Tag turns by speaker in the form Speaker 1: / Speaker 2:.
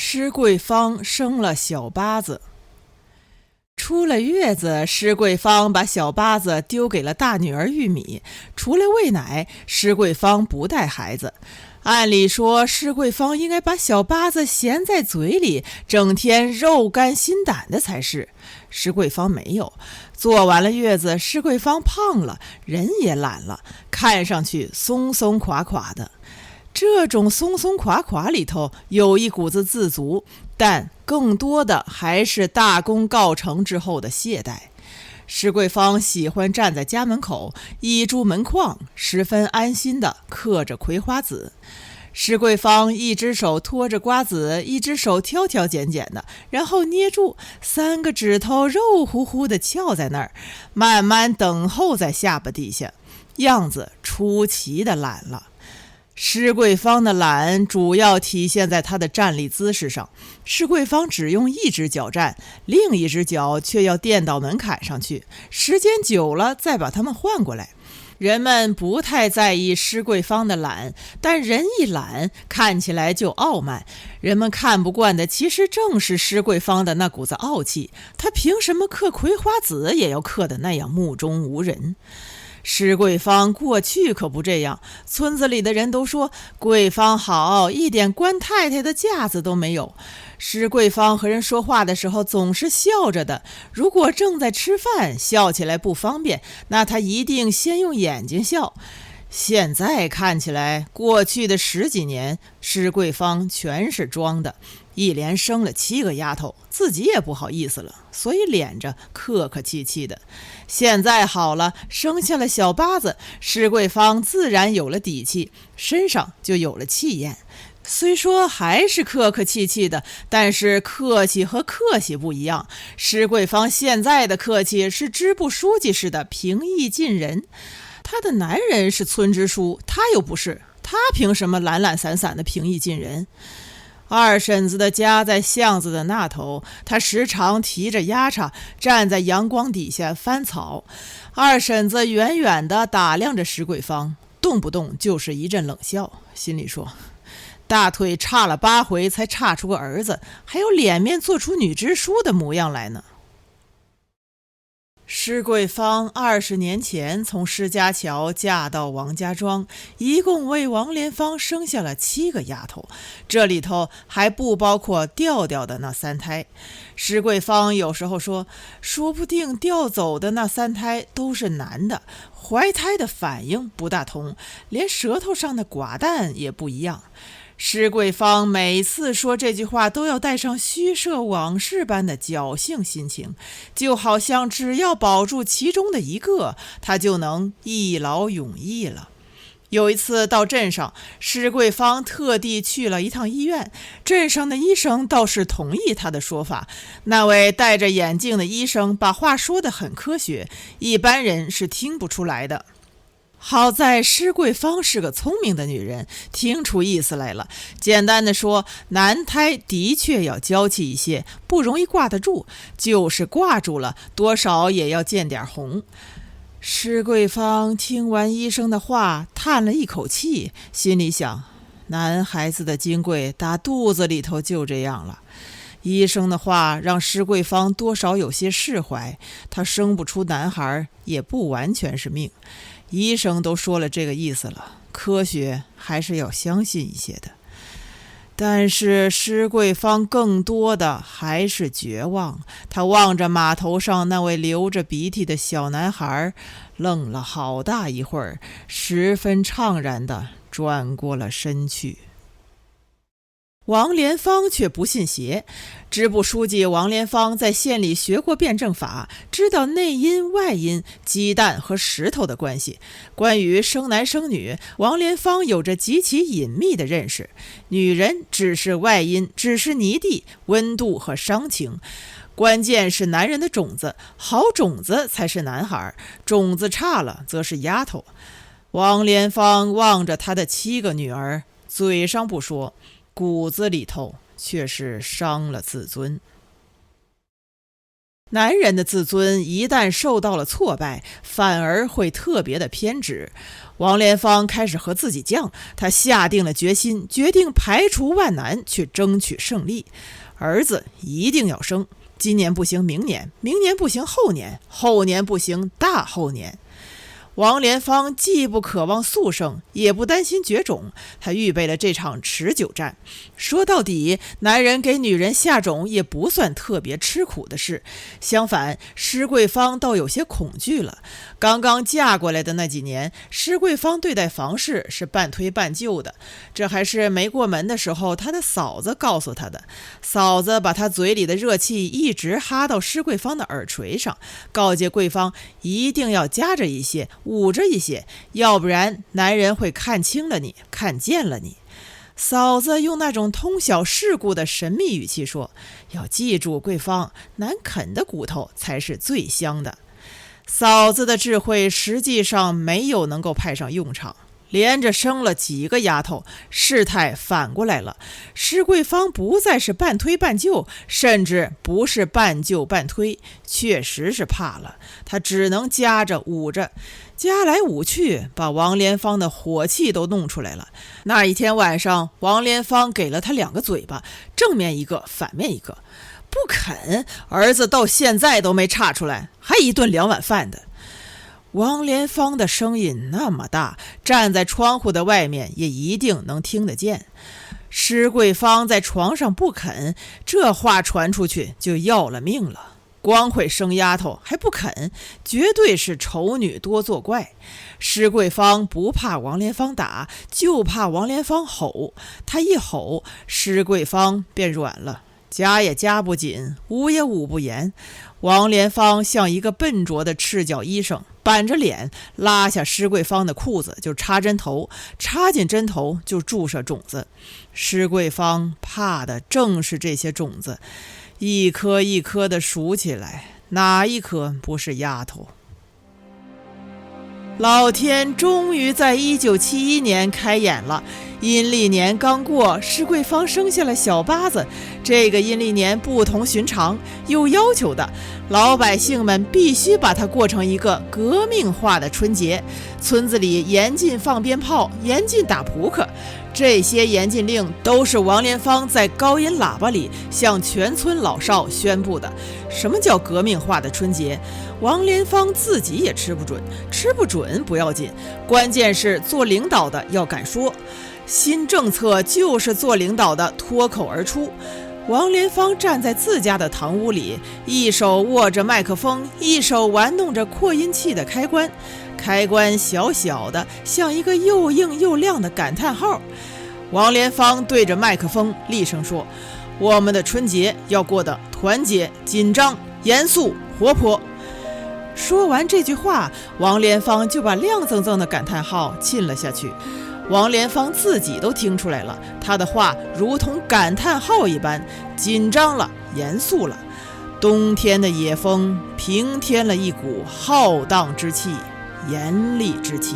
Speaker 1: 施桂芳生了小八子。出了月子，施桂芳把小八子丢给了大女儿玉米，除了喂奶，施桂芳不带孩子。按理说，施桂芳应该把小八子衔在嘴里，整天肉干心胆的才是。施桂芳没有，坐完了月子，施桂芳胖了，人也懒了，看上去松松垮垮的。这种松松垮垮里头有一股子自足，但更多的还是大功告成之后的懈怠。施桂芳喜欢站在家门口，倚住门框，十分安心地嗑着葵花籽。施桂芳一只手托着瓜子，一只手挑挑拣拣的，然后捏住3个指头，肉乎乎的翘在那儿，慢慢等候在下巴底下，样子出奇的懒了。施桂芳的懒主要体现在她的站立姿势上。施桂芳只用一只脚站，另一只脚却要垫到门槛上去，时间久了再把它们换过来。人们不太在意施桂芳的懒，但人一懒，看起来就傲慢。人们看不惯的其实正是施桂芳的那股子傲气，她凭什么嗑葵花籽也要嗑得那样目中无人？施桂芳过去可不这样，村子里的人都说桂芳好，一点官太太的架子都没有。施桂芳和人说话的时候总是笑着的，如果正在吃饭，笑起来不方便，那她一定先用眼睛笑。现在看起来，过去的10几年，施桂芳全是装的，一连生了7个丫头，自己也不好意思了，所以敛着客客气气的。现在好了，生下了小八子，施桂芳自然有了底气，身上就有了气焰。虽说还是客客气气的，但是客气和客气不一样。施桂芳现在的客气是支部书记似的平易近人，她的男人是村支书，她又不是，她凭什么懒懒散散的平易近人？二婶子的家在巷子的那头，她时常提着丫叉站在阳光底下翻草。二婶子远远地打量着施桂芳，动不动就是一阵冷笑，心里说，大腿叉了8回才叉出个儿子，还有脸面做出女支书的模样来呢。施桂芳20年前从施家桥嫁到王家庄，一共为王莲芳生下了7个丫头，这里头还不包括调调的那3胎。施桂芳有时候说，说不定调走的那3胎都是男的，怀胎的反应不大同，连舌头上的寡淡也不一样。施桂芳每次说这句话都要带上虚设往事般的侥幸心情，就好像只要保住其中的一个，她就能一劳永逸了。有一次到镇上，施桂芳特地去了一趟医院，镇上的医生倒是同意她的说法。那位戴着眼镜的医生把话说得很科学，一般人是听不出来的。好在施桂芳是个聪明的女人，听出意思来了。简单的说，男胎的确要娇气一些，不容易挂得住，就是挂住了，多少也要见点红。施桂芳听完医生的话，叹了一口气，心里想，男孩子的金贵打肚子里头就这样了。医生的话让施桂芳多少有些释怀，她生不出男孩也不完全是命。医生都说了这个意思了，科学还是要相信一些的。但是施桂芳更多的还是绝望，她望着码头上那位流着鼻涕的小男孩，愣了好大一会儿，十分怅然地转过了身去。王莲芳却不信邪，支部书记王莲芳在县里学过辩证法，知道内因外因、鸡蛋和石头的关系。关于生男生女，王莲芳有着极其隐秘的认识。女人只是外因，只是泥地、温度和伤情，关键是男人的种子，好种子才是男孩，种子差了则是丫头。王莲芳望着她的7个女儿，嘴上不说，骨子里头却是伤了自尊。男人的自尊一旦受到了挫败，反而会特别的偏执。王莲芳开始和自己犟，他下定了决心，决定排除万难去争取胜利。儿子一定要生，今年不行明年，明年不行后年，后年不行大后年。王莲芳既不渴望速胜，也不担心绝种，他预备了这场持久战。说到底，男人给女人下种也不算特别吃苦的事，相反，施桂芳倒有些恐惧了。刚刚嫁过来的那几年，施桂芳对待房事是半推半就的，这还是没过门的时候她的嫂子告诉她的。嫂子把她嘴里的热气一直哈到施桂芳的耳垂上，告诫桂芳一定要夹着一些，捂着一些，要不然男人会看清了你，看见了你。嫂子用那种通晓世故的神秘语气说，要记住桂芳，难啃的骨头才是最香的。嫂子的智慧实际上没有能够派上用场，连着生了几个丫头，事态反过来了。施桂芳不再是半推半就，甚至不是半就半推，确实是怕了，她只能夹着捂着，夹来捂去，把王莲芳的火气都弄出来了。那一天晚上，王莲芳给了她2个嘴巴，正面一个，反面一个。不肯，儿子到现在都没岔出来，还一顿2碗饭的。王莲芳的声音那么大，站在窗户的外面也一定能听得见。施桂芳在床上不肯，这话传出去就要了命了。光会生丫头还不肯，绝对是丑女多作怪。施桂芳不怕王莲芳打，就怕王莲芳吼。她一吼，施桂芳便软了，夹也夹不紧，捂也捂不严。王莲芳像一个笨拙的赤脚医生，板着脸拉下施桂芳的裤子就插针头，插进针头就注射种子。施桂芳怕的正是这些种子，一颗一颗的数起来，哪一颗不是丫头？老天终于在1971年开眼了，阴历年刚过，施桂芳生下了小八子。这个阴历年不同寻常，有要求的，老百姓们必须把它过成一个革命化的春节。村子里严禁放鞭炮，严禁打扑克，这些严禁令都是王莲芳在高音喇叭里向全村老少宣布的。什么叫革命化的春节？王莲芳自己也吃不准，吃不准不要紧，关键是做领导的要敢说。新政策就是做领导的脱口而出。王莲芳站在自家的堂屋里，一手握着麦克风，一手玩弄着扩音器的开关，开关小小的，像一个又硬又亮的感叹号。王莲芳对着麦克风厉声说，我们的春节要过得团结、紧张、严肃、活泼。说完这句话，王莲芳就把亮锃锃的感叹号亲了下去。王莲芳自己都听出来了，她的话如同感叹号一般，紧张了，严肃了。冬天的野风平添了一股浩荡之气，严厉之气。